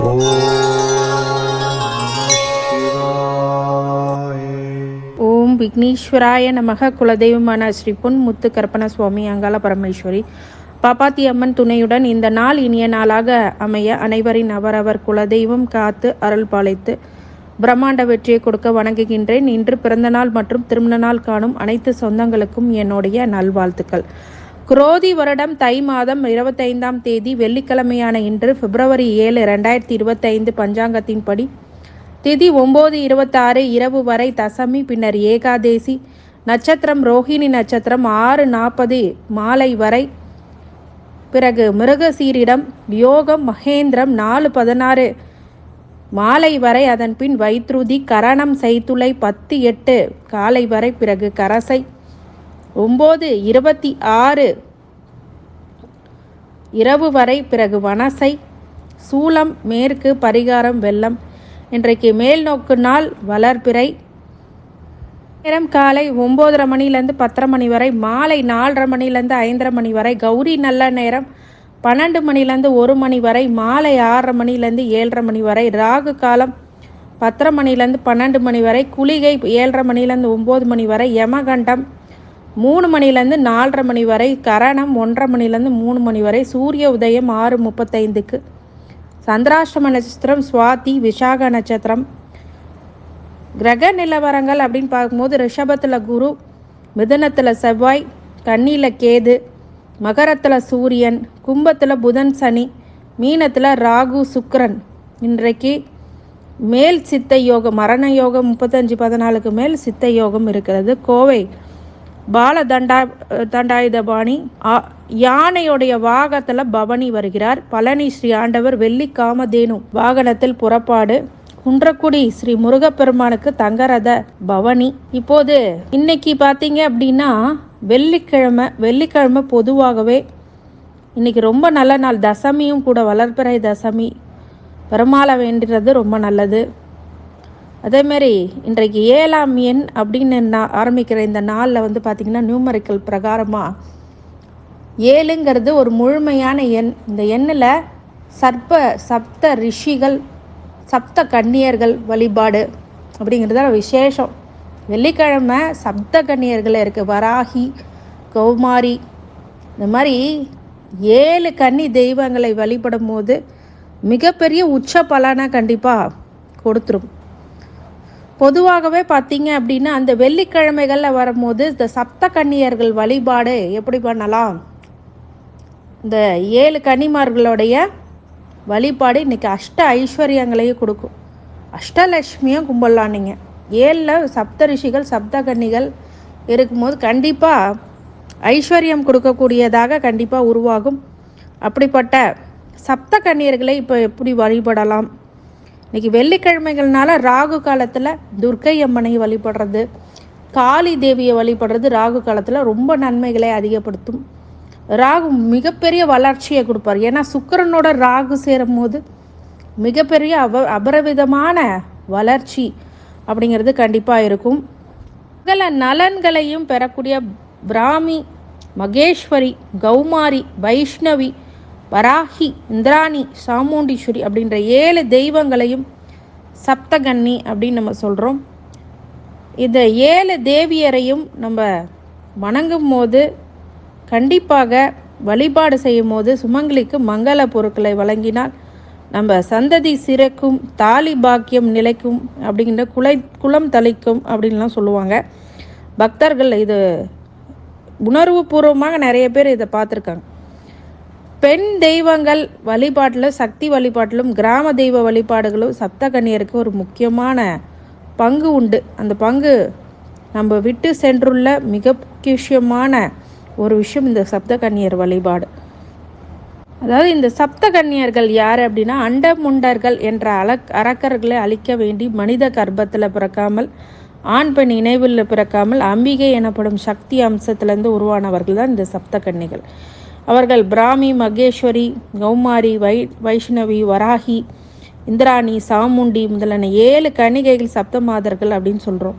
ஓம் விக்னேஸ்வராய நமக. குலதெய்வமான ஸ்ரீ பொன் முத்து கற்பன சுவாமி அங்காள பரமேஸ்வரி பாப்பாத்தி அம்மன் துணையுடன் இந்த நாள் இனிய நாளாக அமைய அனைவரின் அவரவர் குலதெய்வம் காத்து அருள் பாலித்து பிரம்மாண்ட வெற்றியை கொடுக்க வணங்குகின்றேன். இன்று பிறந்தநாள் மற்றும் திருமண நாள் காணும் அனைத்து சொந்தங்களுக்கும் என்னுடைய நல்வாழ்த்துக்கள். குரோதி வருடம் தை மாதம் 25ஆம் தேதி வெள்ளிக்கிழமையான இன்று February 7, 2025 பஞ்சாங்கத்தின்படி திதி 9:26 இரவு வரை தசமி, பின்னர் ஏகாதேசி, நட்சத்திரம் ரோஹிணி நட்சத்திரம் 6:40 மாலை வரை, பிறகு மிருகசீரிடம், யோகம் மகேந்திரம் 4:16 மாலை வரை, அதன் பின் வைத்ருதி, கரணம் செய்துளை 10:08 காலை வரை, பிறகு கரசை 9:26 இரவு வரை, பிறகு வனசை, சூலம் மேற்கு, பரிகாரம் வெள்ளம். இன்றைக்கு மேல் நோக்கு நாள் வளர்பிறை. நேரம் காலை 9:30 மணிலேருந்து 10:30 மணி வரை, மாலை 4:30 மணிலேருந்து 5:30 மணி வரை, கௌரி நல்ல நேரம் 12 மணிலேருந்து 1 மணி வரை, மாலை 6:30 மணிலேருந்து 7:30 மணி வரை, ராகு காலம் 10:30 மணிலேருந்து 12 மணி வரை, குளிகை 7:30 மணிலேருந்து 9 மணி வரை, யமகண்டம் 3 மணிலேருந்து 4:30 மணி வரை, கரணம் 1:30 மணிலேருந்து 3 மணி வரை, சூரிய உதயம் 6:35க்கு, சந்திராஷ்டம நட்சத்திரம் சுவாதி, விசாக நட்சத்திரம். கிரக நிலவரங்கள் அப்படின்னு பார்க்கும்போது ரிஷபத்தில் குரு, மிதுனத்தில் செவ்வாய், கன்னியில் கேது, மகரத்தில் சூரியன், கும்பத்தில் புதன் சனி, மீனத்தில் ராகு சுக்கிரன். இன்றைக்கு மேல் சித்த யோகம், மரண யோகம் 35:14க்கு மேல் சித்த யோகம் இருக்கிறது. கோவை பால தண்டாயுதபாணி யானையுடைய வாகனத்தில் பவனி வருகிறார். பழனி ஸ்ரீ ஆண்டவர் வெள்ளி காமதேனு வாகனத்தில் புறப்பாடு. குன்றக்குடி ஸ்ரீ முருகப்பெருமானுக்கு தங்கரத பவனி. இப்போது இன்னைக்கு பார்த்தீங்க அப்படின்னா வெள்ளிக்கிழமை பொதுவாகவே இன்னைக்கு ரொம்ப நல்ல நாள், தசமியும் கூட, வளர்பிறை தசமி. பெருமாளை வேண்டுறது ரொம்ப நல்லது. அதேமாரி இன்றைக்கு 7ஆம் எண் அப்படின்னு ஆரம்பிக்கிற இந்த நாளில் பார்த்திங்கன்னா நியூமரிக்கல் பிரகாரமாக 7ங்கிறது ஒரு முழுமையான எண். இந்த எண்ணில் சப்த ரிஷிகள், சப்த கன்னியர்கள் வழிபாடு அப்படிங்கிறத விசேஷம். வெள்ளிக்கிழமை சப்த கன்னியர்கள் இருக்குது. வராகி, கௌமாரி, இந்த மாதிரி 7 கன்னி தெய்வங்களை வழிபடும் போது மிகப்பெரிய உச்ச பலனை கண்டிப்பாக கொடுத்துரும். பொதுவாகவே பார்த்தீங்க அப்படின்னா அந்த வெள்ளிக்கிழமைகளில் வரும்போது இந்த சப்த கன்னியர்கள் வழிபாடு எப்படி பண்ணலாம், இந்த 7 கன்னிமார்களுடைய வழிபாடு இன்றைக்கி அஷ்ட ஐஸ்வர்யங்களையும் கொடுக்கும். அஷ்டலட்சுமியும் கும்பிடலாம். நீங்கள் 7 சப்த ரிஷிகள், சப்த கன்னிகள் இருக்கும்போது கண்டிப்பாக ஐஸ்வர்யம் கொடுக்கக்கூடியதாக கண்டிப்பாக உருவாகும். அப்படிப்பட்ட சப்த கன்னியர்களை இப்போ எப்படி வழிபடலாம்? இன்றைக்கி வெள்ளிக்கிழமைகள்னால ராகு காலத்தில் துர்க்கை அம்மனை வழிபடுறது, காளி தேவியை வழிபடுறது ராகு காலத்தில் ரொம்ப நன்மைகளை அதிகப்படுத்தும். ராகு மிகப்பெரிய வளர்ச்சியை கொடுப்பார். ஏன்னா சுக்கிரனோட ராகு சேரும் போது மிகப்பெரிய அபரிவிதமான வளர்ச்சி அப்படிங்கிறது கண்டிப்பாக இருக்கும். சகல நலன்களையும் பெறக்கூடிய பிராமி, மகேஸ்வரி, கௌமாரி, வைஷ்ணவி, வராகி, இந்திராணி, சாமுண்டீஸ்வரி அப்படின்ற 7 தெய்வங்களையும் சப்தகன்னி அப்படின்னு நம்ம சொல்கிறோம். இந்த 7 தேவியரையும் நம்ம வணங்கும் போது, கண்டிப்பாக வழிபாடு செய்யும் போது சுமங்கலிக்கு மங்கள பொருட்களை வழங்கினால் நம்ம சந்ததி சிறக்கும், தாலி பாக்கியம் நிலைக்கும், அப்படிங்கிற குலம் தளிக்கும் அப்படின்லாம் சொல்லுவாங்க. பக்தர்கள் இது உணர்வு பூர்வமாக நிறைய பேர் இதை பார்த்துருக்காங்க. பெண் தெய்வங்கள் வழிபாட்டிலும் சக்தி வழிபாட்டிலும் கிராம தெய்வ வழிபாடுகளும் சப்தகன்னியருக்கு ஒரு முக்கியமான பங்கு உண்டு. அந்த பங்கு நம்ம விட்டு சென்றுள்ள மிக முக்கியமான ஒரு விஷயம் இந்த சப்தகன்னியர் வழிபாடு. அதாவது இந்த சப்தகன்னியர்கள் யார் அப்படின்னா, அண்டமுண்டர்கள் என்ற அரக்கர்களை அழிக்க வேண்டி மனித கர்ப்பத்தில் பிறக்காமல், ஆண் பெண் இணைவில் பிறக்காமல் அம்பிகை எனப்படும் சக்தி அம்சத்திலேருந்து உருவானவர்கள் தான் இந்த சப்தகன்னிகள். அவர்கள் பிராமி, மகேஸ்வரி, கௌமாரி, வைஷ்ணவி, வராகி, இந்திராணி, சாமுண்டி முதலான 7 கன்னிகைகள் சப்தமாதர்கள் அப்படின்னு சொல்கிறோம்.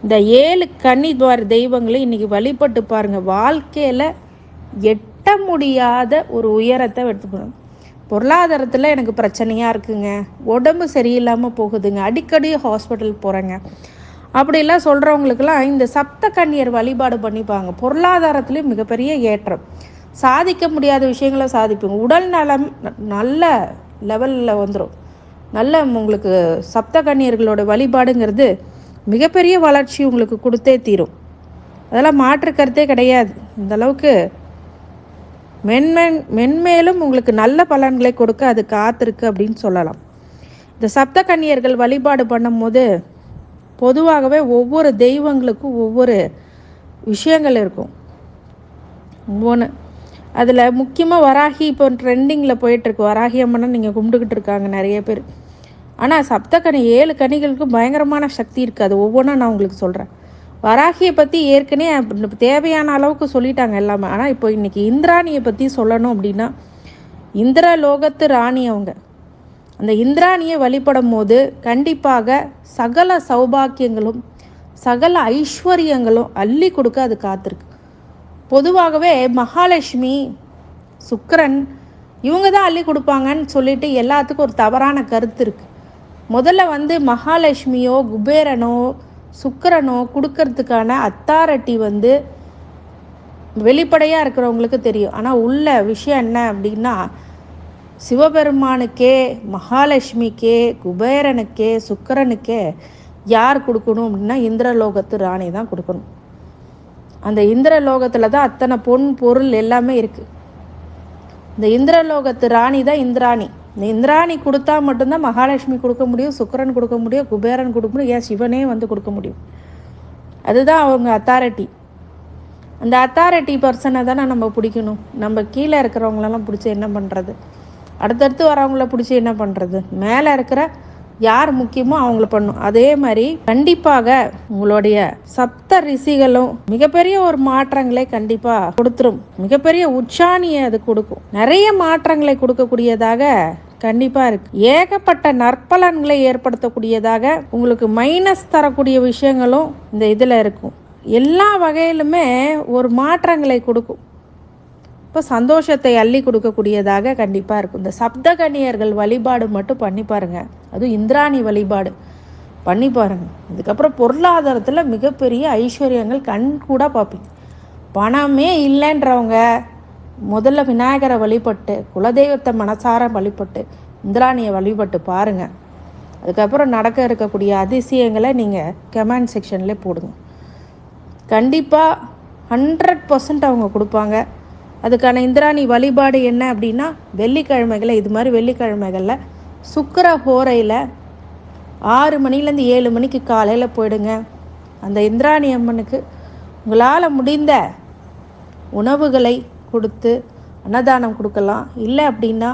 இந்த 7 கன்னித்வார் தெய்வங்களை இன்றைக்கி வழிபட்டு பாருங்கள். வாழ்க்கையில் எட்ட முடியாத ஒரு உயரத்தை எடுத்துக்கணும். பொருளாதாரத்தில் எனக்கு பிரச்சனையாக இருக்குங்க, உடம்பு சரியில்லாமல் போகுதுங்க, அடிக்கடி ஹாஸ்பிட்டல் போகிறேங்க, அப்படிலாம் சொல்கிறவங்களுக்கெல்லாம் இந்த சப்த கன்னியர் வழிபாடு பண்ணிப்பாங்க. பொருளாதாரத்துலேயும் மிகப்பெரிய ஏற்றம், சாதிக்க முடியாத விஷயங்களை சாதிப்பீங்க. உடல் நலம் நல்ல லெவலில் வந்துடும். நல்ல உங்களுக்கு சப்த கன்னியர்களோட வழிபாடுங்கிறது மிகப்பெரிய வளர்ச்சி உங்களுக்கு கொடுத்தே தீரும். அதெல்லாம் மாற்றுக்கருத்தே கிடையாது. இந்தளவுக்கு மென்மேலும் உங்களுக்கு நல்ல பலன்களை கொடுக்க அது காத்திருக்கு அப்படின்னு சொல்லலாம். இந்த சப்த கன்னியர்கள் வழிபாடு பண்ணும்போது பொதுவாகவே ஒவ்வொரு தெய்வங்களுக்கும் ஒவ்வொரு விஷயங்கள் இருக்கும். ஒன்று அதில் முக்கியமாக வராகி இப்போ ட்ரெண்டிங்கில் போயிட்டுருக்கு. வராகி அம்மனை நீங்கள் கும்பிட்டுக்கிட்டு இருக்காங்க நிறைய பேர். ஆனால் சப்தக்கனி 7 கனிகளுக்கும் பயங்கரமான சக்தி இருக்குது. அது ஒவ்வொன்றா நான் உங்களுக்கு சொல்கிறேன். வராகியை பற்றி ஏற்கனவே தேவையான அளவுக்கு சொல்லிட்டாங்க எல்லாமே. ஆனால் இப்போ இன்றைக்கி இந்திராணியை பற்றி சொல்லணும் அப்படின்னா, இந்திர லோகத்து ராணி அவங்க. அந்த இந்திராணியை வழிபடும் போது கண்டிப்பாக சகல சௌபாக்கியங்களும் சகல ஐஸ்வர்யங்களும் அள்ளி கொடுக்க அது காத்திருக்கு. பொதுவாகவே மகாலட்சுமி, சுக்கிரன் இவங்க தான் அள்ளி கொடுப்பாங்கன்னு சொல்லிட்டு எல்லாத்துக்கும் ஒரு தவறான கருத்து இருக்குது. முதல்ல மகாலட்சுமியோ குபேரனோ சுக்கிரனோ கொடுக்கறதுக்கான அத்தாரிட்டி வெளிப்படையாக இருக்கிறவங்களுக்கு தெரியும். ஆனால் உள்ள விஷயம் என்ன அப்படின்னா, சிவபெருமானுக்கே, மகாலட்சுமிக்கே, குபேரனுக்கே, சுக்கிரனுக்கே யார் கொடுக்கணும் அப்படின்னா இந்திரலோகத்து ராணி தான் கொடுக்கணும். அந்த இந்திரலோகத்தில் தான் அத்தனை பொன் பொருள் எல்லாமே இருக்குது. இந்த இந்திரலோகத்து ராணி தான் இந்திராணி. இந்த இந்திராணி கொடுத்தா மட்டும்தான் மகாலட்சுமி கொடுக்க முடியும், சுக்கிரன் கொடுக்க முடியும், குபேரன் கொடுக்க முடியும், ஏன் சிவனே கொடுக்க முடியும். அதுதான் அவங்க அத்தாரிட்டி. அந்த அத்தாரிட்டி பர்சனை தானே நம்ம பிடிக்கணும். நம்ம கீழே இருக்கிறவங்களெல்லாம் பிடிச்சி என்ன பண்ணுறது, அடுத்தடுத்து வரவங்கள பிடிச்சி என்ன பண்ணுறது. மேலே இருக்கிற யார் முக்கியமோ அவங்கள பண்ணும். அதே மாதிரி கண்டிப்பாக உங்களுடைய சப்த ரிஷிகளும் மிகப்பெரிய ஒரு மாற்றங்களை கண்டிப்பாக கொடுத்துரும். மிகப்பெரிய உச்சாணியை அது கொடுக்கும். நிறைய மாற்றங்களை கொடுக்கக்கூடியதாக கண்டிப்பாக இருக்கு. ஏகப்பட்ட நற்பலன்களை ஏற்படுத்தக்கூடியதாக உங்களுக்கு மைனஸ் தரக்கூடிய விஷயங்களும் இந்த இதில் இருக்கும். எல்லா வகையிலுமே ஒரு மாற்றங்களை கொடுக்கும். இப்போ சந்தோஷத்தை அள்ளி கொடுக்கக்கூடியதாக கண்டிப்பாக இருக்கும். இந்த சப்த கன்னியர்கள் வழிபாடு மட்டும் பண்ணி பாருங்கள். அதுவும் இந்திராணி வழிபாடு பண்ணி பாருங்கள். இதுக்கப்புறம் பொருளாதாரத்தில் மிகப்பெரிய ஐஸ்வர்யங்கள் கண் கூட பார்ப்பீங்க. பணமே இல்லைன்றவங்க முதல்ல விநாயகரை வழிபட்டு, குலதெய்வத்தை மனசார வழிபட்டு, இந்திராணியை வழிபட்டு பாருங்கள். அதுக்கப்புறம் நடக்க இருக்கக்கூடிய அதிசயங்களை நீங்கள் கமெண்ட் செக்ஷனில் போடுங்க. கண்டிப்பாக 100% அவங்க கொடுப்பாங்க. அதுக்கான இந்திராணி வழிபாடு என்ன அப்படின்னா, வெள்ளிக்கிழமைகளில் இது மாதிரி வெள்ளிக்கிழமைகளில் சுக்கிர ஹோரையில் 6 மணிலேருந்து 7 மணிக்கு காலையில் போயிடுங்க. அந்த இந்திராணி அம்மனுக்கு உங்களால் முடிந்த உணவுகளை கொடுத்து அன்னதானம் கொடுக்கலாம். இல்லை அப்படின்னா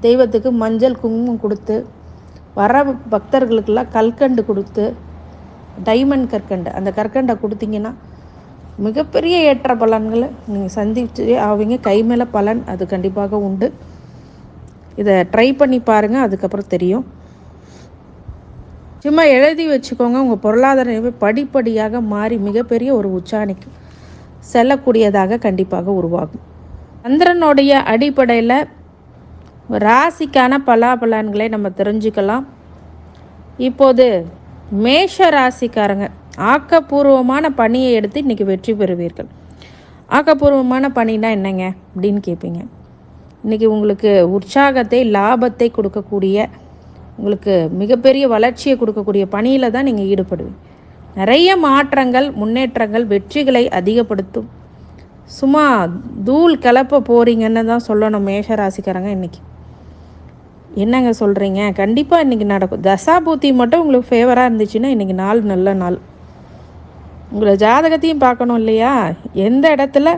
தெய்வத்துக்கு மஞ்சள் குங்குமம் கொடுத்து, வர பக்தர்களுக்கெல்லாம் கற்கண்டு கொடுத்து, டைமண்ட் கற்கண்டு, அந்த கற்கண்டை கொடுத்தீங்கன்னா மிகப்பெரிய ஏற்ற பலன்களை நீங்கள் சந்திச்சு அவங்க. கை மேலே பலன் அது கண்டிப்பாக உண்டு. இதை ட்ரை பண்ணி பாருங்கள், அதுக்கப்புறம் தெரியும். சும்மா எழுதி வச்சுக்கோங்க. உங்கள் பொருளாதார படிப்படியாக மாறி மிகப்பெரிய ஒரு உச்சாணிக்கு செல்லக்கூடியதாக கண்டிப்பாக உருவாகும். சந்திரனுடைய அடிப்படையில் ராசிக்கான பலாபலன்களை நம்ம தெரிஞ்சுக்கலாம். இப்போது மேஷ ராசிக்காரங்க ஆக்கப்பூர்வமான பணியை எடுத்து இன்றைக்கி வெற்றி பெறுவீர்கள். ஆக்கப்பூர்வமான பணினா என்னங்க அப்படின்னு கேட்பீங்க. இன்றைக்கி உங்களுக்கு உற்சாகத்தை, லாபத்தை கொடுக்கக்கூடிய, உங்களுக்கு மிகப்பெரிய வளர்ச்சியை கொடுக்கக்கூடிய பணியில் தான் நீங்கள் ஈடுபடுவீங்க. நிறைய மாற்றங்கள், முன்னேற்றங்கள், வெற்றிகளை அதிகப்படுத்தும். சும்மா தூள் கிளப்ப போகிறீங்கன்னு தான் சொல்லணும். மேஷராசிக்காரங்க இன்றைக்கி என்னங்க சொல்கிறீங்க? கண்டிப்பாக இன்றைக்கி நடக்கும். தசாபூத்தி மட்டும் உங்களுக்கு ஃபேவராக இருந்துச்சுன்னா இன்றைக்கி நாள் நல்ல நாள். உங்களை ஜாதகத்தையும் பார்க்கணும் இல்லையா? எந்த இடத்துல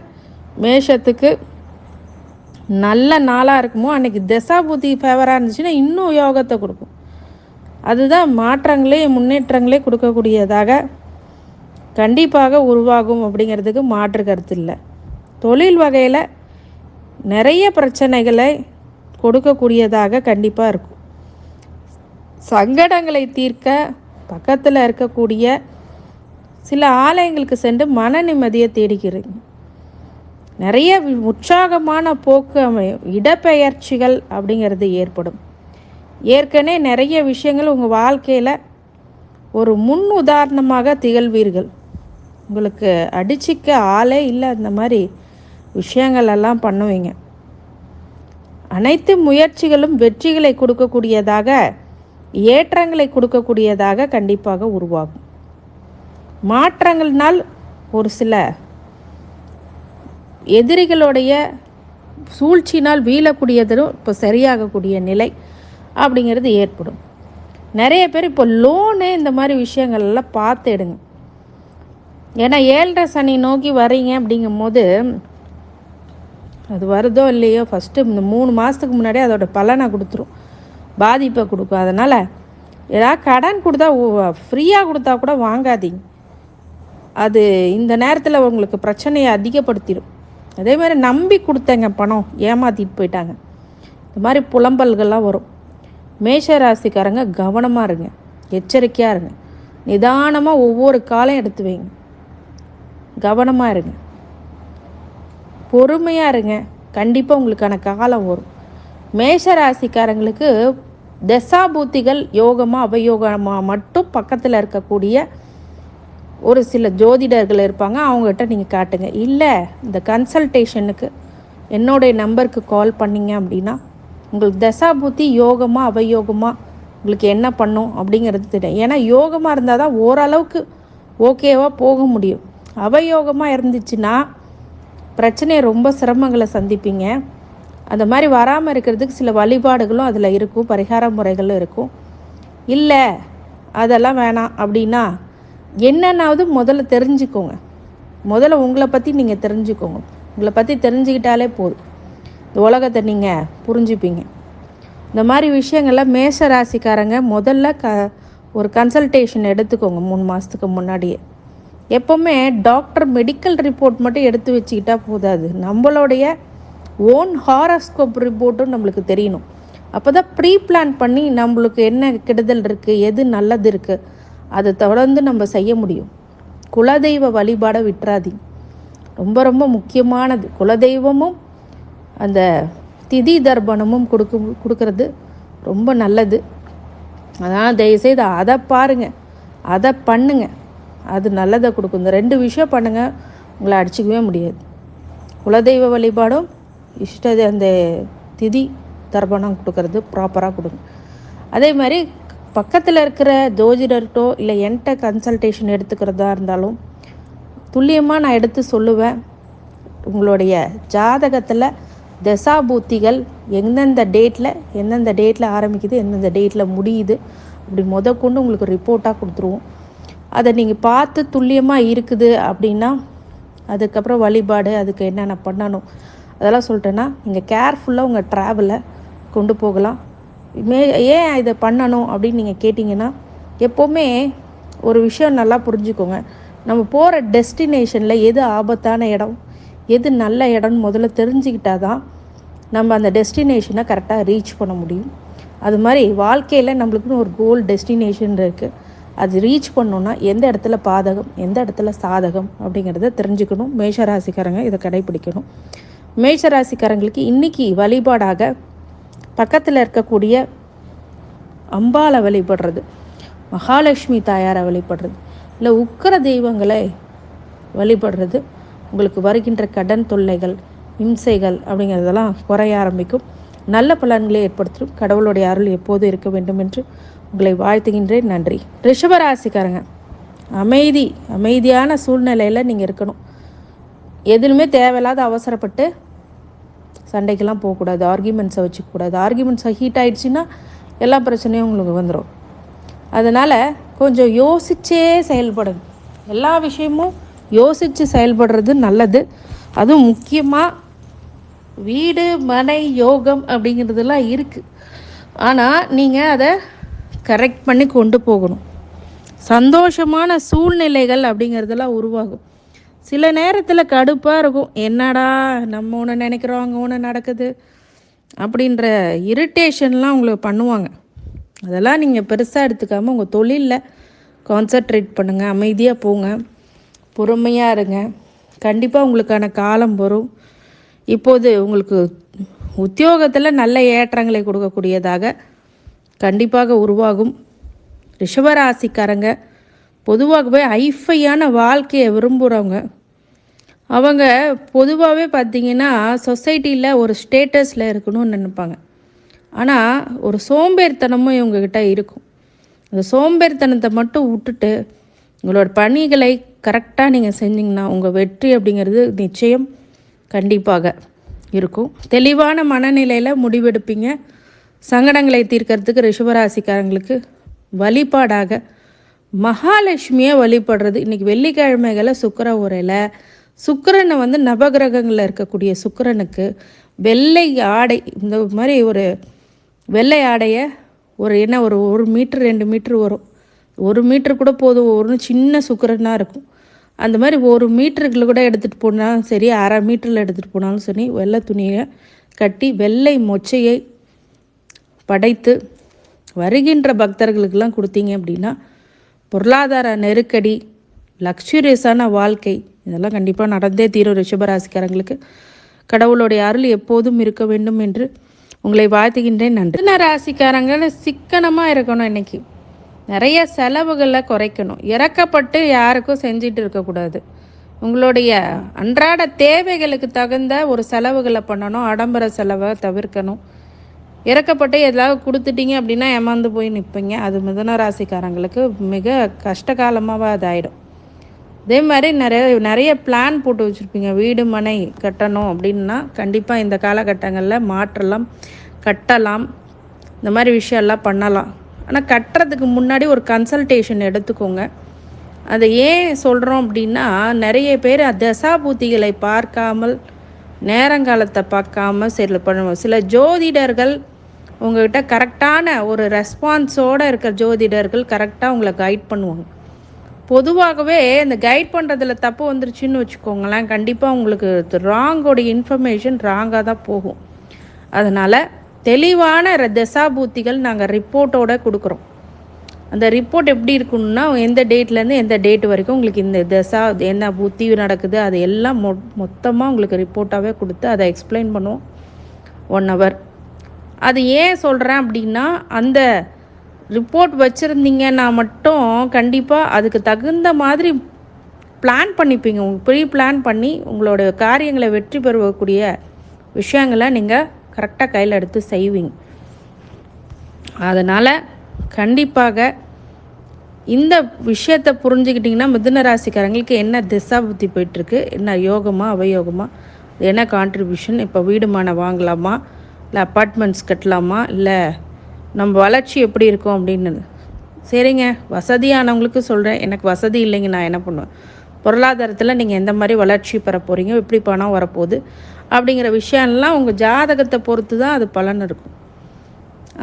மேஷத்துக்கு நல்ல நாளாக இருக்குமோ அன்றைக்கி தசாபூத்தி ஃபேவராக இருந்துச்சுன்னா இன்னும் யோகத்தை கொடுக்கும். அதுதான் மாற்றங்களே, முன்னேற்றங்களே கொடுக்கக்கூடியதாக கண்டிப்பாக உருவாகும். அப்படிங்கிறதுக்கு மாற்று கருத்து இல்லை. தொழில் வகையில் நிறைய பிரச்சனைகளை கொடுக்கக்கூடியதாக கண்டிப்பாக இருக்கும். சங்கடங்களை தீர்க்க பக்கத்தில் இருக்கக்கூடிய சில ஆலயங்களுக்கு சென்று மன நிம்மதியை தேடிக்கிறீங்க. நிறைய உற்சாகமான போக்கு இடப்பெயர்ச்சிகள் அப்படிங்கிறது ஏற்படும். ஏற்கனவே நிறைய விஷயங்கள் உங்கள் வாழ்க்கையில் ஒரு முன் உதாரணமாக திகழ்வீர்கள். உங்களுக்கு அடிச்சிக்க ஆளே இல்லை, அந்த மாதிரி விஷயங்கள் எல்லாம் பண்ணுவீங்க. அனைத்து முயற்சிகளும் வெற்றிகளை கொடுக்கக்கூடியதாக, ஏற்றங்களை கொடுக்கக்கூடியதாக கண்டிப்பாக உருவாகும். மாற்றங்கள்னால் ஒரு சில எதிரிகளுடைய சூழ்ச்சினால் வீழக்கூடியதும் இப்போ சரியாகக்கூடிய நிலை அப்படிங்கிறது ஏற்படும். நிறைய பேர் இப்போ லோனு இந்த மாதிரி விஷயங்கள்லாம் பார்த்து எடுங்க. ஏன்னா 7.5 சனி நோக்கி வரீங்க அப்படிங்கும் போது அது வருதோ இல்லையோ ஃபஸ்ட்டு இந்த 3 மாதத்துக்கு முன்னாடியே அதோட பலனை கொடுத்துரும், பாதிப்பை கொடுக்கும். அதனால் ஏதாவது கடன் கொடுத்தா ஃப்ரீயாக கொடுத்தா கூட வாங்காதீங்க. அது இந்த நேரத்தில் உங்களுக்கு பிரச்சனையை அதிகப்படுத்திடும். அதே மாதிரி நம்பி கொடுத்தங்க பணம் ஏமாற்றிட்டு போயிட்டாங்க, இந்த மாதிரி புலம்பல்கள்லாம் வரும். மேஷ ராசிக்காரங்க கவனமாக இருங்க, எச்சரிக்கையாக இருங்க, நிதானமாக ஒவ்வொரு காலம் எடுத்து வைங்க, கவனமாக இருங்க, பொறுமையாக இருங்க. கண்டிப்பாக உங்களுக்கான காலம் வரும். மேஷ ராசிக்காரங்களுக்கு தசாபூத்திகள் யோகமாக அவயோகமாக மட்டும் பக்கத்தில் இருக்கக்கூடிய ஒரு சில ஜோதிடர்கள் இருப்பாங்க, அவங்ககிட்ட நீங்கள் காட்டுங்க. இல்லை இந்த கன்சல்டேஷனுக்கு என்னுடைய நம்பருக்கு கால் பண்ணிங்க அப்படின்னா உங்களுக்கு தசாபூத்தி யோகமாக அவயோகமாக உங்களுக்கு என்ன பண்ணும் அப்படிங்கிறது தெரியும். ஏன்னா யோகமாக இருந்தால் தான் ஓரளவுக்கு ஓகேவாக போக முடியும். அவயோகமாக இருந்துச்சுன்னா பிரச்சனையை ரொம்ப சிரமங்களை சந்திப்பீங்க. அந்த மாதிரி வராமல் இருக்கிறதுக்கு சில வழிபாடுகளும் அதில் இருக்கும், பரிகார முறைகளும் இருக்கும். இல்லை அதெல்லாம் வேணாம் அப்படின்னா என்னென்னாவது முதல்ல தெரிஞ்சுக்கோங்க. முதல்ல உங்களை பற்றி நீங்கள் தெரிஞ்சுக்கோங்க. உங்களை பற்றி தெரிஞ்சுக்கிட்டாலே போதும், இந்த உலகத்தை நீங்கள் புரிஞ்சுப்பீங்க. இந்த மாதிரி விஷயங்கள்லாம் மேஷ ராசிக்காரங்க முதல்ல ஒரு கன்சல்டேஷன் எடுத்துக்கோங்க 3 மாதத்துக்கு முன்னாடியே. எப்போவுமே டாக்டர் மெடிக்கல் ரிப்போர்ட் மட்டும் எடுத்து வச்சுக்கிட்டா போதாது, நம்மளுடைய ஓன் ஹாரோஸ்கோப் ரிப்போர்ட்டும் நம்மளுக்கு தெரியணும். அப்போ தான் ப்ரீ பிளான் பண்ணி நம்மளுக்கு என்ன கெடுதல் இருக்குது, எது நல்லது இருக்குது, அதை தொடர்ந்து நம்ம செய்ய முடியும். குலதெய்வ வழிபாடை விட்டுறாதீங்க, ரொம்ப ரொம்ப முக்கியமானது. குலதெய்வமும் அந்த திதி தர்ப்பணமும் கொடுக்கறது ரொம்ப நல்லது. அதனால் தயவுசெய்து அதை பாருங்கள், அதை பண்ணுங்க, அது நல்லதை கொடுக்கும். இந்த 2 விஷயம் பண்ணுங்கள், உங்களை அடிச்சிக்கவே முடியாது. குலதெய்வ வழிபாடும் அந்த திதி தர்ப்பணம் கொடுக்கறது ப்ராப்பராக கொடுங்க. அதே மாதிரி பக்கத்தில் இருக்கிற ஜோதிடர்கிட்டோ இல்லை என்கிட்ட கன்சல்டேஷன் எடுத்துக்கிறதா இருந்தாலும் துல்லியமாக நான் எடுத்து சொல்லுவேன். உங்களுடைய ஜாதகத்தில் தசாபூத்திகள் எந்தெந்த டேட்டில் ஆரம்பிக்குது, எந்தெந்த டேட்டில் முடியுது, அப்படி கொண்டு உங்களுக்கு ரிப்போர்ட்டாக கொடுத்துருவோம். அதை நீங்கள் பார்த்து துல்லியமாக இருக்குது அப்படின்னா அதுக்கப்புறம் வழிபாடு, அதுக்கு என்னென்ன பண்ணணும் அதெல்லாம் சொல்லிட்டேன்னா நீங்கள் கேர்ஃபுல்லாக உங்கள் ட்ராவலை கொண்டு போகலாம். ஏன் இதை பண்ணணும் அப்படின்னு நீங்கள் கேட்டிங்கன்னா, எப்போவுமே ஒரு விஷயம் நல்லா புரிஞ்சுக்கோங்க. நம்ம போகிற டெஸ்டினேஷனில் எது ஆபத்தான இடம், எது நல்ல இடம்னு முதல்ல தெரிஞ்சுக்கிட்டா தான் நம்ம அந்த டெஸ்டினேஷனை கரெக்டாக ரீச் பண்ண முடியும். அது மாதிரி வாழ்க்கையில் நம்மளுக்குன்னு ஒரு கோல் டெஸ்டினேஷன் இருக்குது. அது ரீச் பண்ணோன்னா எந்த இடத்துல பாதகம், எந்த இடத்துல சாதகம் அப்படிங்கிறத தெரிஞ்சுக்கணும். மேஷராசிக்காரங்க இதை கடைப்பிடிக்கணும். மேஷராசிக்காரங்களுக்கு இன்றைக்கி வழிபாடாக பக்கத்தில் இருக்கக்கூடிய அம்பாளை வழிபடுறது, மகாலட்சுமி தாயாரை வழிபடுறது, இல்லை உக்கிர தெய்வங்களை வழிபடுறது உங்களுக்கு வருகின்ற கடன் தொல்லைகள், இம்சைகள் அப்படிங்கிறதெல்லாம் குறைய ஆரம்பிக்கும். நல்ல பலன்களை ஏற்படுத்தும். கடவுளுடைய அருள் எப்போது இருக்க வேண்டும் என்று உங்களை வாழ்த்துகின்றேன். நன்றி. ரிஷபராசிக்காரங்க அமைதியான சூழ்நிலையில் நீங்கள் இருக்கணும். எதுவுமே தேவையில்லாத அவசரப்பட்டு சண்டைக்கெல்லாம் போகக்கூடாது, ஆர்கியூமெண்ட்ஸை வச்சுக்கக்கூடாது. ஆர்கியூமெண்ட்ஸை ஹீட் ஆகிடுச்சின்னா எல்லா பிரச்சனையும் உங்களுக்கு வந்துடும். அதனால் கொஞ்சம் யோசித்தே செயல்படுங்க. எல்லா விஷயமும் யோசித்து செயல்படுறது நல்லது. அதுவும் முக்கியமாக வீடு மனை யோகம் அப்படிங்கிறதுலாம் இருக்குது. ஆனால் நீங்கள் அதை கரெக்ட் பண்ணி கொண்டு போகணும். சந்தோஷமான சூழ்நிலைகள் அப்படிங்கிறதெல்லாம் உருவாகும். சில நேரத்தில் கடுப்பாக இருக்கும், என்னடா நம்ம ஒன்று நினைக்கிறோம் அங்கே ஒன்று நடக்குது அப்படின்ற இரிட்டேஷன்லாம் உங்களுக்கு பண்ணுவாங்க. அதெல்லாம் நீங்கள் பெருசாக எடுத்துக்காமல் உங்கள் தொழிலில் கான்சன்ட்ரேட் பண்ணுங்கள், அமைதியாக போங்க, பொறுமையாக இருங்க. கண்டிப்பாக உங்களுக்கான காலம் வரும். இப்போது உங்களுக்கு உத்தியோகத்தில் நல்ல ஏற்றங்களை கொடுக்கக்கூடியதாக கண்டிப்பாக உருவாகும். ரிஷபராசிக்காரங்க பொதுவாகவே ஐஃபையான வாழ்க்கையை விரும்புகிறவங்க. அவங்க பொதுவாகவே பார்த்திங்கன்னா சொசைட்டியில் ஒரு ஸ்டேட்டஸில் இருக்கணும்னு நினைப்பாங்க. ஆனால் ஒரு சோம்பேறித்தனமும் இவங்கக்கிட்ட இருக்கும். அந்த சோம்பேறித்தனத்தை மட்டும் விட்டுட்டு உங்களோட பணிகளை கரெக்டாக நீங்கள் செஞ்சிங்கன்னா உங்கள் வெற்றி அப்படிங்கிறது நிச்சயம் கண்டிப்பாக இருக்கும். தெளிவான மனநிலையில் முடிவெடுப்பீங்க. சங்கடங்களை தீர்க்கறதுக்கு ரிஷபராசிக்காரங்களுக்கு வழிபாடாக மகாலட்சுமியை வழிபடுறது. இன்றைக்கி வெள்ளிக்கிழமைகளை சுக்கிர உரையில் சுக்கிரனை நவகிரகங்களில் இருக்கக்கூடிய சுக்கிரனுக்கு வெள்ளை ஆடை, இந்த மாதிரி ஒரு வெள்ளை ஆடையை ஒரு 1 மீட்டர் 2 மீட்ரு வரும், 1 மீட்ரு கூட போதும், ஒரு சின்ன சுக்கிரனாக இருக்கும். அந்த மாதிரி 1 மீட்டருக்குள்ள கூட எடுத்துகிட்டு போனாலும் சரி, 1/2 மீட்டரில் எடுத்துகிட்டு போனாலும் சரி, வெள்ளை துணியை கட்டி வெள்ளை மொச்சையை படைத்து வருகின்ற பக்தர்களுக்கெல்லாம் கொடுத்தீங்க அப்படின்னா பொருளாதார நெருக்கடி, லக்ஸுரியஸான வாழ்க்கை இதெல்லாம் கண்டிப்பாக நடந்தே தீரும். ரிஷபராசிக்காரங்களுக்கு கடவுளுடைய அருள் எப்போதும் இருக்க வேண்டும் என்று உங்களை வாழ்த்துகின்றேன். நன்றி. மிதுன ராசிக்காரங்க சிக்கனமாக இருக்கணும். இன்றைக்கி நிறைய செலவுகளை குறைக்கணும். இறக்கப்பட்டு யாருக்கும் செஞ்சிட்டு இருக்கக்கூடாது. உங்களுடைய அன்றாட தேவைகளுக்கு தகுந்த ஒரு செலவுகளை பண்ணணும். ஆடம்பர செலவை தவிர்க்கணும். இறக்கப்பட்டு ஏதாவது கொடுத்துட்டீங்க அப்படின்னா ஏமாந்து போய் நிற்பீங்க. அது மிதுன ராசிக்காரங்களுக்கு மிக கஷ்டகாலமாக அது ஆகிடும். அதே மாதிரி நிறைய பிளான் போட்டு வச்சுருப்பீங்க. வீடு மனை கட்டணும் அப்படின்னா கண்டிப்பாக இந்த காலகட்டங்களில் மாற்றலாம், கட்டலாம், இந்த மாதிரி விஷயம்லாம் பண்ணலாம். ஆனால் கட்டுறதுக்கு முன்னாடி ஒரு கன்சல்டேஷன் எடுத்துக்கோங்க. அதை ஏன் சொல்கிறோம் அப்படின்னா நிறைய பேர் தசாபூத்திகளை பார்க்காமல் நேரங்காலத்தை பார்க்காம சில ஜோதிடர்கள் உங்கள்கிட்ட கரெக்டான ஒரு ரெஸ்பான்ஸோடு இருக்கிற ஜோதிடர்கள் கரெக்டாக உங்களை கைட் பண்ணுவாங்க. பொதுவாகவே இந்த கைட் பண்ணுறதுல தப்பு வந்துருச்சுன்னு வச்சுக்கோங்களேன், கண்டிப்பாக உங்களுக்கு ராங்கோடைய இன்ஃபர்மேஷன் ராங்காக தான் போகும். அதனால் தெளிவான தசாபூத்திகள் நாங்கள் ரிப்போர்ட்டோடு கொடுக்குறோம். அந்த ரிப்போர்ட் எப்படி இருக்குன்னா எந்த டேட்லேருந்து எந்த டேட் வரைக்கும் உங்களுக்கு இந்த தசா என்ன புத்தி நடக்குது அது எல்லாம் மொத்தமாக உங்களுக்கு ரிப்போர்ட்டாகவே கொடுத்து அதை எக்ஸ்பிளைன் பண்ணுவோம் 1 hour. அது ஏன் சொல்கிறேன் அப்படின்னா அந்த ரிப்போர்ட் வச்சுருந்தீங்கன்னா மட்டும் கண்டிப்பாக அதுக்கு தகுந்த மாதிரி பிளான் பண்ணிப்பீங்க. ப்ரீ பிளான் பண்ணி உங்களோட காரியங்களை வெற்றி பெறக்கூடிய விஷயங்களை நீங்கள் கரெக்டாக கையில் எடுத்து செய்வீங்க. அதனால் கண்டிப்பாக இந்த விஷயத்தை புரிஞ்சுக்கிட்டிங்கன்னா மிதுன ராசிக்காரங்களுக்கு என்ன திசா புத்தி போயிட்டுருக்கு, என்ன யோகமா அவயோகமா, என்ன கான்ட்ரிபியூஷன், இப்போ வீடு மனை வாங்கலாமா, இல்லை அப்பார்ட்மெண்ட்ஸ் கட்டலாமா, இல்லை நம்ம வளர்ச்சி எப்படி இருக்கும் அப்படின்னு. சரிங்க, வசதியானவங்களுக்கு சொல்கிறேன். எனக்கு வசதி இல்லைங்க, நான் என்ன பண்ணுவேன், பொருளாதாரத்தில் நீங்கள் எந்த மாதிரி வளர்ச்சி பெற போகிறீங்க, எப்படி பணம் வரப்போகுது அப்படிங்கிற விஷயம்லாம் உங்கள் ஜாதகத்தை பொறுத்து தான் அது பலன் இருக்கும்.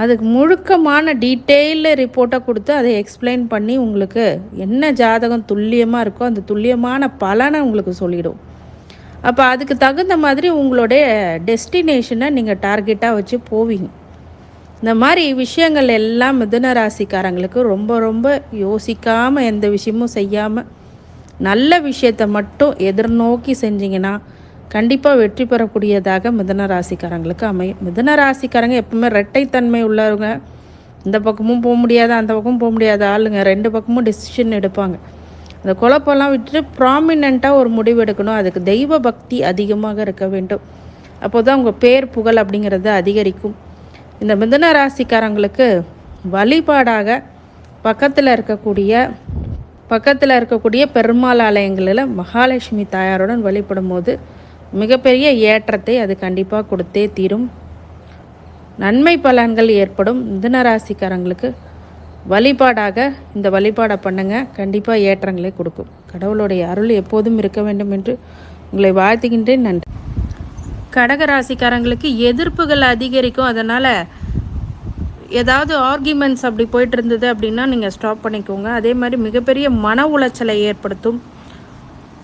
அதுக்கு முழுக்கமான டீட்டெயிலில் ரிப்போர்ட்டை கொடுத்து அதை எக்ஸ்பிளைன் பண்ணி உங்களுக்கு என்ன ஜாதகம் துல்லியமாக இருக்கோ அந்த துல்லியமான பலனை உங்களுக்கு சொல்லிவிடும். அப்போ அதுக்கு தகுந்த மாதிரி உங்களுடைய டெஸ்டினேஷனை நீங்கள் டார்கெட்டாக வச்சு போவீங்க. இந்த மாதிரி விஷயங்கள் எல்லாம் மிதுன ராசிக்காரங்களுக்கு ரொம்ப ரொம்ப யோசிக்காமல் எந்த விஷயமும் செய்யாமல் நல்ல விஷயத்தை மட்டும் எதிர்நோக்கி செஞ்சிங்கன்னா கண்டிப்பாக வெற்றி பெறக்கூடியதாக மிதுன ராசிக்காரங்களுக்கு அமையும். மிதுன ராசிக்காரங்க எப்பவுமே இரட்டைத்தன்மை உள்ளவங்க. இந்த பக்கமும் போக முடியாத அந்த பக்கமும் போக முடியாத ஆளுங்க, 2 பக்கமும் டெசிஷன் எடுப்பாங்க. அந்த குழப்பெல்லாம் விட்டுட்டு ப்ராமினெண்ட்டாக ஒரு முடிவு எடுக்கணும். அதுக்கு தெய்வ பக்தி அதிகமாக இருக்க வேண்டும். அப்போ தான் உங்கள் பேர் புகழ் அப்படிங்கிறது அதிகரிக்கும். இந்த மிதுன ராசிக்காரங்களுக்கு வழிபாடாக பக்கத்தில் இருக்கக்கூடிய பெருமாள் ஆலயங்களில் மகாலட்சுமி தாயாருடன் வழிபடும் போது மிகப்பெரிய ஏற்றத்தை அது கண்டிப்பாக கொடுத்தே தீரும். நன்மை பலன்கள் ஏற்படும். மிதுன ராசிக்காரங்களுக்கு வழிபாடாக இந்த வழிபாடை பண்ணுங்க, கண்டிப்பாக ஏற்றங்களை கொடுக்கும். கடவுளுடைய அருள் எப்போதும் இருக்க வேண்டும் என்று உங்களை வாழ்த்துகின்றேன். நன்றி. கடகராசிக்காரங்களுக்கு எதிர்ப்புகள் அதிகரிக்கும். அதனால் ஏதாவது ஆர்கியூமெண்ட்ஸ் அப்படி போயிட்டு இருந்தது அப்படின்னா நீங்கள் ஸ்டாப் பண்ணிக்கோங்க. அதே மாதிரி மிகப்பெரிய மன உளைச்சலை ஏற்படுத்தும்.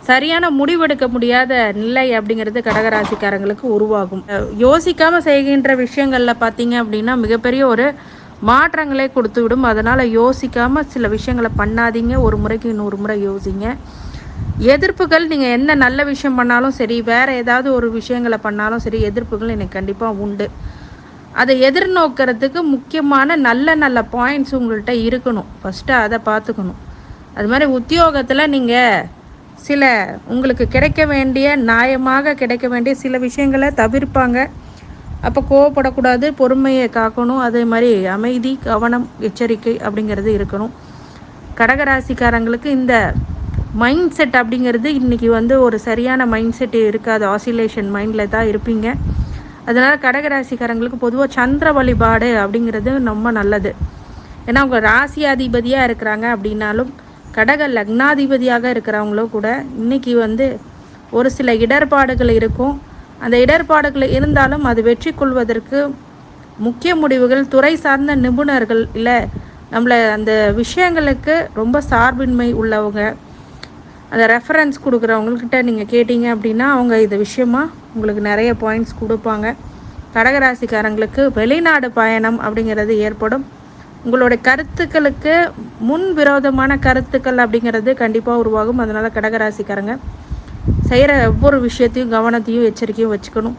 சரியான முடிவெடுக்க முடியாத நிலை அப்படிங்கிறது கடகராசிக்காரங்களுக்கு உருவாகும். யோசிக்காமல் செய்கின்ற விஷயங்களில் பார்த்தீங்க அப்படின்னா மிகப்பெரிய ஒரு மாற்றங்களே கொடுத்து விடும். அதனால் யோசிக்காமல் சில விஷயங்களை பண்ணாதீங்க. ஒரு முறைக்கு 100 முறை யோசிங்க. எதிர்ப்புகள் நீங்கள் எந்த நல்ல விஷயம் பண்ணாலும் சரி, வேறு ஏதாவது ஒரு விஷயங்களை பண்ணாலும் சரி, எதிர்ப்புகள் எனக்கு கண்டிப்பாக உண்டு. அதை எதிர்நோக்கிறதுக்கு முக்கியமான நல்ல நல்ல பாயிண்ட்ஸ் உங்கள்கிட்ட இருக்கணும். ஃபஸ்ட்டு அதை பார்த்துக்கணும். அது மாதிரி உத்தியோகத்தில் நீங்கள் சில உங்களுக்கு கிடைக்க வேண்டிய, நியாயமாக கிடைக்க வேண்டிய சில விஷயங்களை தவிர்ப்பாங்க. அப்போ கோவப்படக்கூடாது, பொறுமையை காக்கணும். அதே மாதிரி அமைதி, கவனம், எச்சரிக்கை அப்படிங்கிறது இருக்கணும். கடகராசிக்காரங்களுக்கு இந்த மைண்ட் செட் அப்படிங்கிறது இன்றைக்கி ஒரு சரியான மைண்ட் செட் இருக்காது. ஆசிலேஷன் மைண்டில் தான் இருப்பீங்க. அதனால் கடகராசிக்காரங்களுக்கு பொதுவாக சந்திர வழிபாடு அப்படிங்கிறது ரொம்ப நல்லது. ஏன்னா அவங்க ராசியாதிபதியாக இருக்கிறாங்க அப்படின்னாலும் கடக லக்னாதிபதியாக இருக்கிறவங்களும் கூட இன்றைக்கி ஒரு சில இடர்பாடுகள் இருக்கும். அந்த இடர்பாடுகள் இருந்தாலும் அது வெற்றி கொள்வதற்கு முக்கிய முடிவுகள் துறை சார்ந்த நிபுணர்கள், இல்லை நம்மளை அந்த விஷயங்களுக்கு ரொம்ப சார்பின்மை உள்ளவங்க, அந்த ரெஃபரன்ஸ் கொடுக்குறவங்கக்கிட்ட நீங்கள் கேட்டிங்க அப்படின்னா அவங்க இந்த விஷயமாக உங்களுக்கு நிறைய பாயிண்ட்ஸ் கொடுப்பாங்க. கடகராசிக்காரங்களுக்கு வெளிநாடு பயணம் அப்படிங்கிறது ஏற்படும். உங்களுடைய கருத்துக்களுக்கு முன் விரோதமான கருத்துக்கள் அப்படிங்கிறது கண்டிப்பாக உருவாகும். அதனால் கடகராசிக்காரங்க செய்கிற ஒவ்வொரு விஷயத்தையும் கவனத்தையும் எச்சரிக்கையும் வச்சுக்கணும்.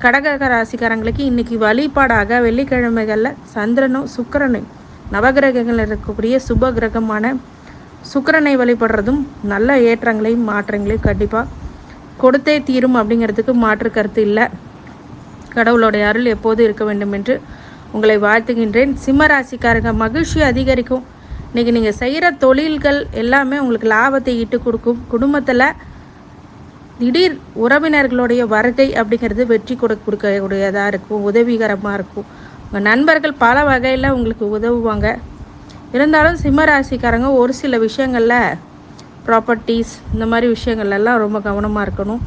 கடக ராசிக்காரங்களுக்கு இன்றைக்கி வழிபாடாக வெள்ளிக்கிழமைகளில் சந்திரனும் சுக்கிரனும் நவகிரகங்கள் இருக்கக்கூடிய சுப கிரகமான சுக்கிரனை வழிபடுறதும் நல்ல ஏற்றங்களையும் மாற்றங்களையும் கண்டிப்பாக கொடுத்தே தீரும் அப்படிங்கிறதுக்கு மாற்று கருத்து இல்லை. கடவுளுடைய அருள் எப்போது இருக்க வேண்டும் என்று உங்களை வாழ்த்துகின்றேன். சிம்ம ராசிக்காரங்க மகிழ்ச்சி அதிகரிக்கும். இன்றைக்கி நீங்கள் செய்கிற தொழில்கள் எல்லாமே உங்களுக்கு லாபத்தை ஈட்டு கொடுக்கும். குடும்பத்தில் திடீர் உறவினர்களுடைய வருகை அப்படிங்கிறது வெற்றி கொடுக்கக்கூடியதாக இருக்கும், உதவிகரமாக இருக்கும். உங்கள் நண்பர்கள் பல வகையில் உங்களுக்கு உதவுவாங்க. இருந்தாலும் சிம்ம ராசிக்காரங்க ஒரு சில விஷயங்களில் ப்ராப்பர்ட்டிஸ் இந்த மாதிரி விஷயங்கள்லாம் ரொம்ப கவனமாக இருக்கணும்.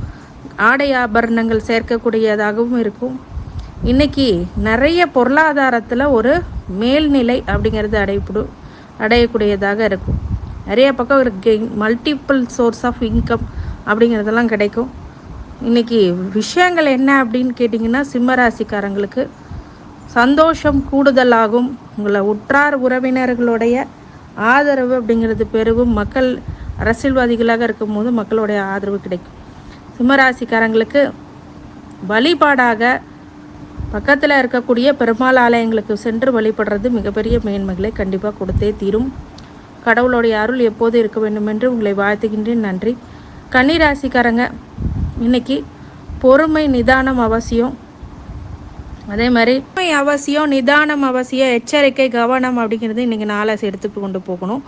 ஆடை ஆபரணங்கள் சேர்க்கக்கூடியதாகவும் இருக்கும். இன்றைக்கி நிறைய பொருளாதாரத்தில் ஒரு மேல்நிலை அப்படிங்கிறது அடையக்கூடியதாக இருக்கும். நிறைய பக்கம் ஒரு மல்டிபிள் சோர்ஸ் ஆஃப் இன்கம் அப்படிங்கிறதெல்லாம் கிடைக்கும். இன்றைக்கி விஷயங்கள் என்ன அப்படின்னு கேட்டிங்கன்னா, சிம்மராசிக்காரங்களுக்கு சந்தோஷம் கூடுதலாகும். உங்களை உற்றார் உறவினர்களுடைய ஆதரவு அப்படிங்கிறது பெருகும். மக்கள் அரசியல்வாதிகளாக இருக்கும்போது மக்களுடைய ஆதரவு கிடைக்கும். சிம்மராசிக்காரங்களுக்கு வழிபாடாக பக்கத்தில் இருக்கக்கூடிய பெருமாள் ஆலயங்களுக்கு சென்று வழிபடுறது மிகப்பெரிய மேன்மைகளை கண்டிப்பாக கொடுத்தே தீரும். கடவுளுடைய அருள் எப்போது இருக்க வேண்டும் என்று உங்களை வாழ்த்துகின்றேன். நன்றி. கன்னிராசிக்காரங்க இன்றைக்கி பொறுமை நிதானம் அவசியம். அதே மாதிரி அவசியம், நிதானம் அவசியம், எச்சரிக்கை, கவனம் அப்படிங்கிறது இன்றைக்கி நாளை எடுத்துட்டு கொண்டு போகணும்.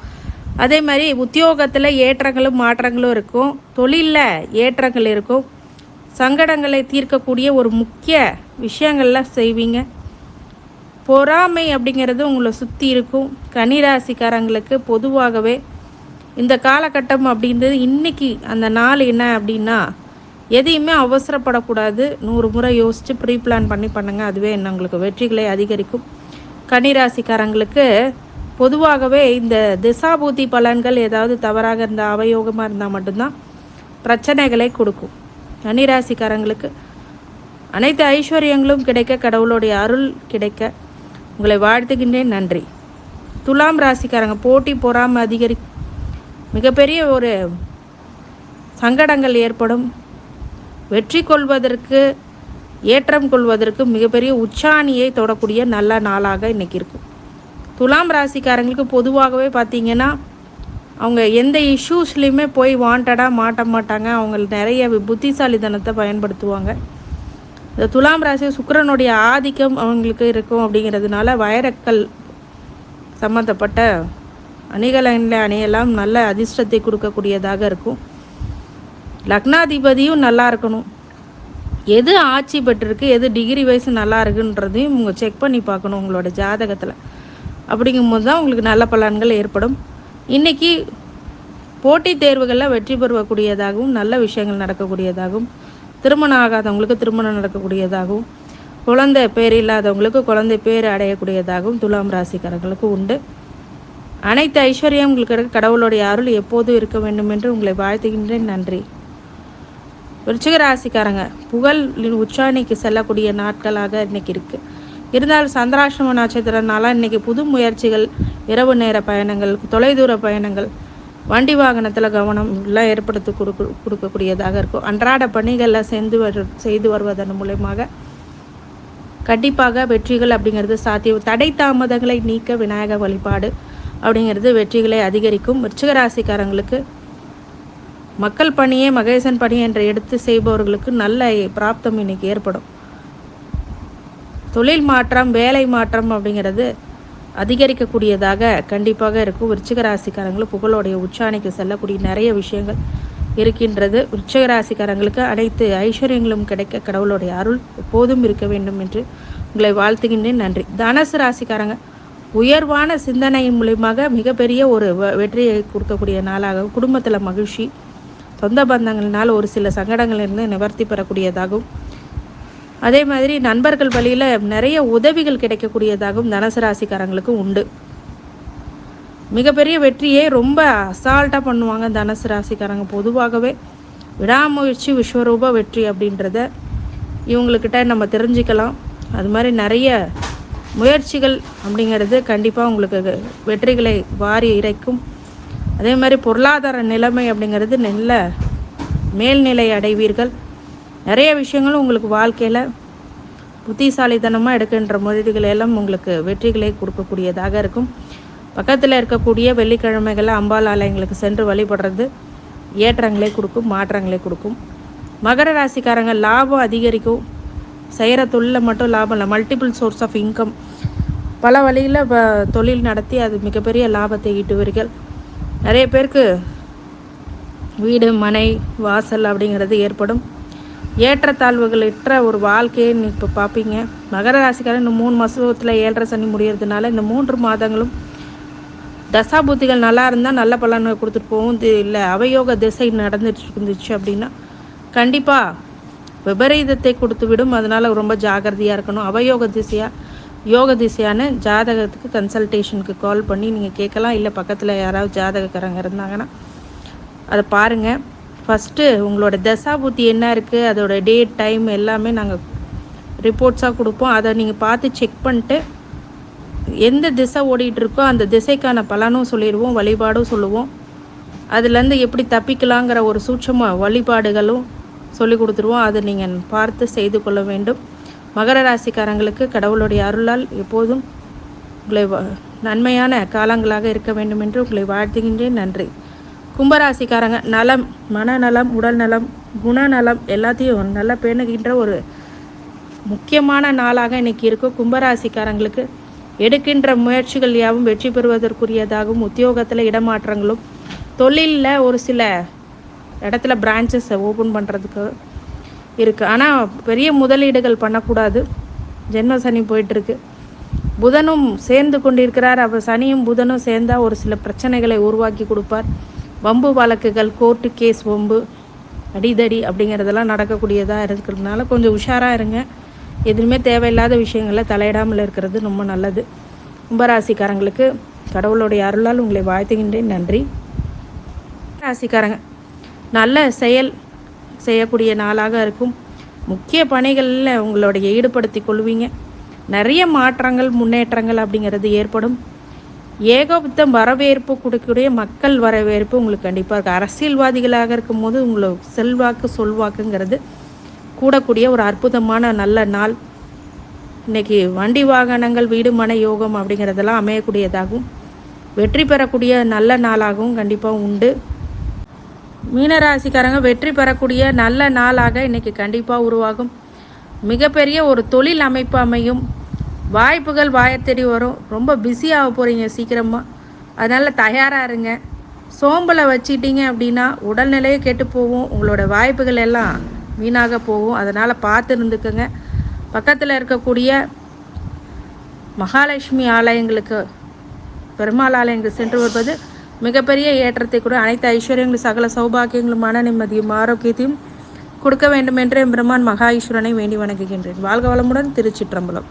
அதே மாதிரி உத்தியோகத்தில் ஏற்றங்களும் மாற்றங்களும் இருக்கும். தொழிலில் ஏற்றங்கள் இருக்கும். சங்கடங்களை தீர்க்கக்கூடிய ஒரு முக்கிய விஷயங்கள்லாம் செய்வீங்க. பொறாமை அப்படிங்கிறது உங்களை சுற்றி இருக்கும். கன்னிராசிக்காரங்களுக்கு பொதுவாகவே இந்த காலகட்டம் அப்படின்றது இன்றைக்கி அந்த நாள் என்ன அப்படின்னா, எதையுமே அவசரப்படக்கூடாது. 100 முறை யோசித்து ப்ரீ பிளான் பண்ணி பண்ணுங்கள். அதுவே என்ன உங்களுக்கு வெற்றிகளை அதிகரிக்கும். கன்னிராசிக்காரங்களுக்கு பொதுவாகவே இந்த திசாபூதி பலன்கள் ஏதாவது தவறாக இருந்தால், அவயோகமாக இருந்தால் மட்டும்தான் பிரச்சனைகளை கொடுக்கும். கன்னிராசிக்காரங்களுக்கு அனைத்து ஐஸ்வர்யங்களும் கிடைக்க, கடவுளுடைய அருள் கிடைக்க உங்களை வாழ்த்துகின்றேன். நன்றி. துலாம் ராசிக்காரங்க போட்டி பொறாமை அதிகரிக்கும். மிகப்பெரிய ஒரு சங்கடங்கள் ஏற்படும். வெற்றி கொள்வதற்கு, ஏற்றம் கொள்வதற்கு மிகப்பெரிய உச்சாணியை தொடக்கூடிய நல்ல நாளாக இன்றைக்கி இருக்கும். துலாம் ராசிக்காரங்களுக்கு பொதுவாகவே பார்த்திங்கன்னா, அவங்க எந்த இஷ்யூஸ்லேயுமே போய் வாண்டடாக மாட்ட மாட்டாங்க. அவங்க நிறைய புத்திசாலித்தனத்தை பயன்படுத்துவாங்க. இந்த துலாம் ராசி சுக்கிரனுடைய ஆதிக்கம் அவங்களுக்கு இருக்கும். அப்படிங்கிறதுனால வைரக்கல் சம்மந்தப்பட்ட அணியெல்லாம் நல்ல அதிர்ஷ்டத்தை கொடுக்கக்கூடியதாக இருக்கும். லக்னாதிபதியும் நல்லா இருக்கணும். எது ஆட்சி பெற்றிருக்கு, எது டிகிரி வைஸ் நல்லா இருக்குன்றதையும் உங்கள் செக் பண்ணி பார்க்கணும் உங்களோட ஜாதகத்தில். அப்படிங்கும்போது தான் உங்களுக்கு நல்ல பலன்கள் ஏற்படும். இன்றைக்கி போட்டித் தேர்வுகளில் வெற்றி பெறக்கூடியதாகவும், நல்ல விஷயங்கள் நடக்கக்கூடியதாகவும், திருமணம் ஆகாதவங்களுக்கு திருமணம் நடக்கக்கூடியதாகவும், குழந்தை பேர் இல்லாதவங்களுக்கு குழந்தை பேர் அடையக்கூடியதாகவும் துலாம் ராசிக்காரர்களுக்கு உண்டு. அனைத்து ஐஸ்வர்யம் உங்களுக்கு கடவுளுடைய அருள் எப்போதும் இருக்க வேண்டும் என்று உங்களை வாழ்த்துகின்றேன். நன்றி. விருச்சிக ராசிக்காரங்க புகழின் உச்சாணிக்கு செல்லக்கூடிய நாட்களாக இன்றைக்கி இருக்குது. இருந்தாலும் சந்திராஷ்டம நட்சத்திரனால இன்றைக்கி புது முயற்சிகள், இரவு நேர பயணங்கள், தொலைதூர பயணங்கள், வண்டி வாகனத்தில் கவனம் எல்லாம் ஏற்படுத்தி கொடுக்கக்கூடியதாக இருக்கும். அன்றாட பணிகளில் செய்து வருவதன் மூலமாக கண்டிப்பாக வெற்றிகள் அப்படிங்கிறது சாத்தியம். தடை தாமதங்களை நீக்க விநாயக வழிபாடு அப்படிங்கிறது வெற்றிகளை அதிகரிக்கும். விருச்சிக ராசிக்காரங்களுக்கு மக்கள் பணியே மகேசன் பணி என்று எடுத்து செய்பவர்களுக்கு நல்ல பிராப்தம் இன்னைக்கு ஏற்படும். தொழில் மாற்றம், வேலை மாற்றம் அப்படிங்கிறது அதிகரிக்கக்கூடியதாக கண்டிப்பாக இருக்கும். விருச்சிக ராசிக்காரங்களுக்கு புகழோடைய உச்சாணிக்கு செல்லக்கூடிய நிறைய விஷயங்கள் இருக்கின்றது. விருச்சிக ராசிக்காரங்களுக்கு அனைத்து ஐஸ்வர்யங்களும் கிடைக்க கடவுளுடைய அருள் எப்போதும் இருக்க வேண்டும் என்று உங்களை வாழ்த்துகின்றேன். நன்றி. தனுசு ராசிக்காரங்க உயர்வான சிந்தனையின் மூலியமாக மிகப்பெரிய ஒரு வெற்றியை கொடுக்கக்கூடிய நாளாக, குடும்பத்தில் மகிழ்ச்சி, சொந்த பந்தங்கள்னால் ஒரு சில சங்கடங்களிலிருந்து நிவர்த்தி பெறக்கூடியதாகவும், அதே மாதிரி நண்பர்கள் வழியில் நிறைய உதவிகள் கிடைக்கக்கூடியதாகவும் தனுசு ராசிக்காரங்களுக்கு உண்டு. மிகப்பெரிய வெற்றியை ரொம்ப அசால்ட்டாக பண்ணுவாங்க தனுசு ராசிக்காரங்க. பொதுவாகவே விடாமுயற்சி விஸ்வரூப வெற்றி அப்படின்றத இவங்கக்கிட்ட நம்ம தெரிஞ்சுக்கலாம். அது மாதிரி நிறைய முயற்சிகள் அப்படிங்கிறது கண்டிப்பாக உங்களுக்கு வெற்றிகளை வாரி இறைக்கும். அதே மாதிரி பொருளாதார நிலைமை அப்படிங்கிறது நல்ல மேல்நிலை அடைவீர்கள். நிறைய விஷயங்களும் உங்களுக்கு வாழ்க்கையில் புத்திசாலித்தனமாக எடுக்கின்ற முயற்சிகள் எல்லாம் உங்களுக்கு வெற்றிகளை கொடுக்கக்கூடியதாக இருக்கும். பக்கத்தில் இருக்கக்கூடிய வெள்ளிக்கிழமைகளில் அம்பாள் ஆலயங்களுக்கு சென்று வழிபடுறது ஏற்றங்களை கொடுக்கும், மாற்றங்களை கொடுக்கும். மகர ராசிக்காரங்க லாபம் அதிகரிக்கும். செய்கிற தொழிலில் மட்டும் லாபம் இல்லை, மல்டிபிள் சோர்ஸ் ஆஃப் இன்கம், பல வழியில் தொழில் நடத்தி அது மிகப்பெரிய லாபத்தை ஈட்டுவீர்கள். நிறைய பேருக்கு வீடு, மனை, வாசல் அப்படிங்கிறது ஏற்படும். ஏற்றத்தாழ்வுகளற்ற ஒரு வாழ்க்கையை இப்போ பார்ப்பீங்க. மகர ராசிக்காரன் இந்த 3 மாதத்தில் 7.5 சனி முடியறதுனால இந்த 3 மாதங்களும் தசாபுத்திகள் நல்லா இருந்தால் நல்ல பலனை கொடுத்துட்டு போகும். இல்லை அவயோக திசை நடந்துட்டு இருந்துச்சு அப்படின்னா கண்டிப்பாக விபரீதத்தை கொடுத்து விடும். அதனால் ரொம்ப ஜாகிரதையாக இருக்கணும். அவயோக திசையாக யோக திசையான ஜாதகத்துக்கு கன்சல்டேஷனுக்கு கால் பண்ணி நீங்கள் கேட்கலாம். இல்லை பக்கத்தில் யாராவது ஜாதகக்காரங்க இருந்தாங்கன்னா அதை பாருங்கள். ஃபஸ்ட்டு உங்களோட தசாபுத்தி என்ன இருக்குது, அதோட டேட், டைம் எல்லாமே நாங்கள் ரிப்போர்ட்ஸாக கொடுப்போம். அதை நீங்கள் பார்த்து செக் பண்ணிட்டு எந்த திசை ஓடிட்டுருக்கோ அந்த திசைக்கான பலனும் சொல்லிடுவோம், வழிபாடும் சொல்லுவோம். அதுலேருந்து எப்படி தப்பிக்கலாங்கிற ஒரு சூட்சம வழிபாடுகளும் சொல்லி கொடுத்துருவோம். அதை நீங்கள் பார்த்து செய்து கொள்ள வேண்டும். மகர ராசிக்காரங்களுக்கு கடவுளுடைய அருளால் எப்போதும் உங்களை நன்மையான காலங்களாக இருக்க வேண்டும் என்று உங்களை வாழ்த்துகின்றேன். நன்றி. கும்பராசிக்காரங்க நலம், மனநலம், உடல் நலம், குணநலம் எல்லாத்தையும் நல்லா பேணுகின்ற ஒரு முக்கியமான நாளாக இன்றைக்கி இருக்கும். கும்பராசிக்காரங்களுக்கு எடுக்கின்ற முயற்சிகள் யாவும் வெற்றி பெறுவதற்குரியதாகவும், உத்தியோகத்தில் இடமாற்றங்களும், தொழிலில் ஒரு சில இடத்துல பிரான்ச்சஸை ஓப்பன் பண்ணுறதுக்கு இருக்குது. ஆனால் பெரிய முதலீடுகள் பண்ணக்கூடாது. ஜென்ம சனி போயிட்டுருக்கு. புதனும் சேர்ந்து கொண்டிருக்கிறார். அப்போ சனியும் புதனும் சேர்ந்தால் ஒரு சில பிரச்சனைகளை உருவாக்கி கொடுப்பார். வம்பு வழக்குகள், கோர்ட்டு கேஸ், வம்பு, அடிதடி அப்படிங்கிறதெல்லாம் நடக்கக்கூடியதாக இருக்கிறதுனால கொஞ்சம் உஷாராக இருங்க. எதுவுமே தேவையில்லாத விஷயங்களில் தலையிடாமல் இருக்கிறது ரொம்ப நல்லது. கும்பராசிக்காரங்களுக்கு கடவுளுடைய அருளால் உங்களை வாழ்த்துகின்றேன். நன்றி. ராசிக்காரங்க நல்ல செயல் செய்யக்கூடிய நாளாக இருக்கும். முக்கிய பணிகளில் உங்களுடைய ஈடுபடுத்தி கொள்வீங்க. நிறைய மாற்றங்கள், முன்னேற்றங்கள் அப்படிங்கிறது ஏற்படும். ஏகோபித்தம் வரவேற்பு கொடுக்கக்கூடிய மக்கள் வரவேற்பு உங்களுக்கு கண்டிப்பாக இருக்குது. அரசியல்வாதிகளாக இருக்கும்போது உங்களுக்கு செல்வாக்கு, சொல்வாக்குங்கிறது கூடக்கூடிய ஒரு அற்புதமான நல்ல நாள். இன்றைக்கி வண்டி வாகனங்கள், வீடு, மனை யோகம் அப்படிங்கிறதெல்லாம் அமையக்கூடியதாகவும் வெற்றி பெறக்கூடிய நல்ல நாளாகவும் கண்டிப்பாக உண்டு. மீனராசிக்காரங்க வெற்றி பெறக்கூடிய நல்ல நாளாக இன்றைக்கி கண்டிப்பாக உருவாகும். மிகப்பெரிய ஒரு தொழில் அமைப்பு அமையும். வாய்ப்புகள் வாயத்தேடி வரும். ரொம்ப பிஸியாக போகிறீங்க சீக்கிரமாக, அதனால் தயாராக இருங்க. சோம்பலை வச்சிட்டிங்க அப்படின்னா உடல்நிலையே கெட்டு போகும். உங்களோட வாய்ப்புகள் எல்லாம் வீணாக போகும். அதனால் பார்த்து இருந்துக்குங்க. பக்கத்தில் இருக்கக்கூடிய மகாலட்சுமி ஆலயங்களுக்கு, பெருமாள் ஆலயங்களுக்கு சென்று வருவது மிகப்பெரிய ஏற்றத்தை கூட அனைத்து ஐஸ்வர்யங்களும், சகல சௌபாகியங்களும், மன நிம்மதியும், ஆரோக்கியத்தையும் கொடுக்க வேண்டும் என்று பெருமான் மகா ஈஸ்வரனை வேண்டி வணங்குகின்றேன். வாழ்க வளமுடன். திருச்சிற்றம்பலம்.